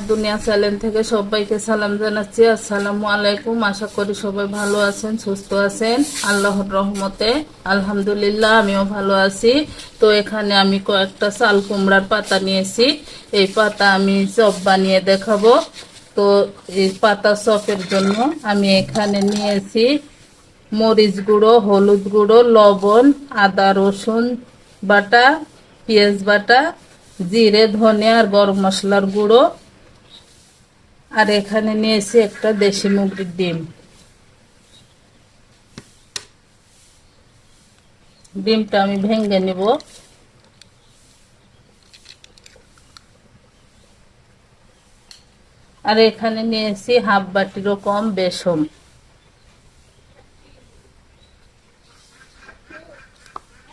রান্নার দুনিয়া চ্যানেল থেকে সবাইকে সালাম জানাচ্ছি। আসসালামু আলাইকুম। আশা করি সবাই ভালো আছেন, সুস্থ আছেন। আল্লাহর রহমতে আলহামদুলিল্লাহ আমিও ভালো আছি। তো এখানে আমি কয়েকটা চাল কুমড়ার পাতা নিয়েছি। এই পাতা আমি চপ বানিয়ে দেখাবো। তো এই পাতা চপের জন্য আমি এখানে নিয়েছি মরিচ গুঁড়ো, হলুদ গুঁড়ো, লবণ, আদা রসুন বাটা, পেঁয়াজ বাটা, জিরে ধনে আর গরম মশলার গুঁড়ো, আর এখানে নিয়েছি একটা দেশি মুরগির ডিম। ডিমটা আমি ভেঙে নিব। আর এখানে নিয়েছি হাফ বাটিরও কম বেসন।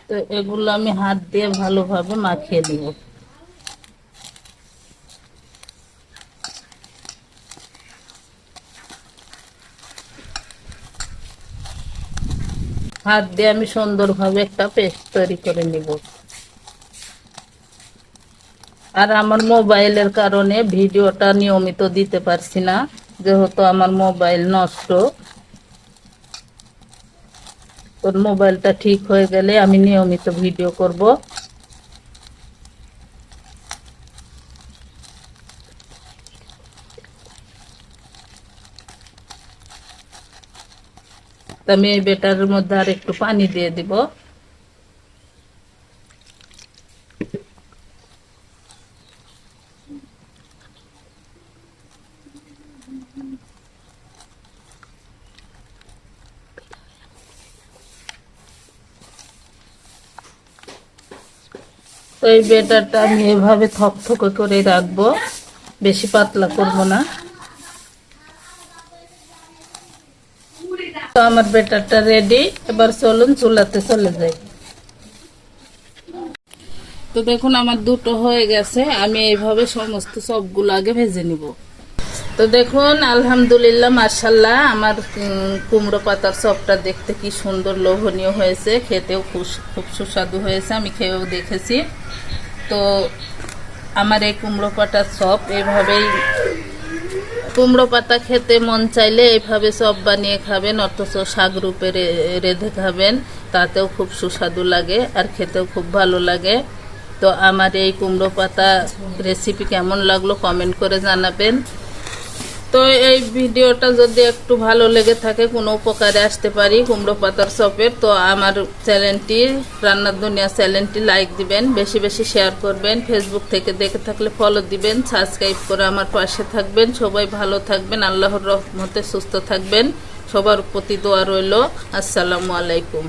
তো এগুলো আমি হাত দিয়ে ভালোভাবে মাখিয়ে দিব। হাত দিয়ে আমি সুন্দরভাবে একটা পেস্ট তৈরি করে নিব। আর আমার মোবাইলের কারণে ভিডিওটা নিয়মিত দিতে পারছি না, যেহেতু আমার মোবাইল নষ্ট। তোর মোবাইলটা ঠিক হয়ে গেলে আমি নিয়মিত ভিডিও করব। আমি এই ব্যাটারের মধ্যে আর একটু পানি দিয়ে দিব। তো এই ব্যাটারটা আমি এভাবে থকথকে করে রাখবো, বেশি পাতলা করব না। তো আমার ব্যাটারটা রেডি। এবার চলুন চুলাতে চলে যাই। তো দেখুন আমার দুটো হয়ে গেছে। আমি এইভাবে সমস্ত সবগুলো আগে ভেজে নিব। তো দেখুন আলহামদুলিল্লাহ মাশাআল্লাহ আমার কুমড়ো পাতার চপটা দেখতে কি সুন্দর লোভনীয় হয়েছে, খেতেও খুব সুস্বাদু হয়েছে। আমি খেয়েও দেখেছি। তো আমার এই কুমড়ো পাতার চপ এভাবেই, কুমড়ো পাতা খেতে মন চাইলে এইভাবে চপ বানিয়ে খাবেন, অথচ শাক রূপে রেঁধে খাবেন, তাতেও খুব সুস্বাদু লাগে আর খেতেও খুব ভালো লাগে। তো আমার এই কুমড়ো পাতা রেসিপি কেমন লাগলো কমেন্ট করে জানাবেন। তো এই ভিডিওটা যদি একটু ভালো লেগে থাকে, কোনো উপকারে আসতে পারি কুমড়ো পাতার চপের, তো আমার চ্যানেলটি রান্নার দুনিয়া চ্যানেলটি লাইক দিবেন, বেশি বেশি শেয়ার করবেন, ফেসবুক থেকে দেখে থাকলে ফলো দিবেন, সাবস্ক্রাইব করে আমার পাশে থাকবেন। সবাই ভালো থাকবেন, আল্লাহর রহমতে সুস্থ থাকবেন। সবার প্রতি দোয়া রইল। আসসালামু আলাইকুম।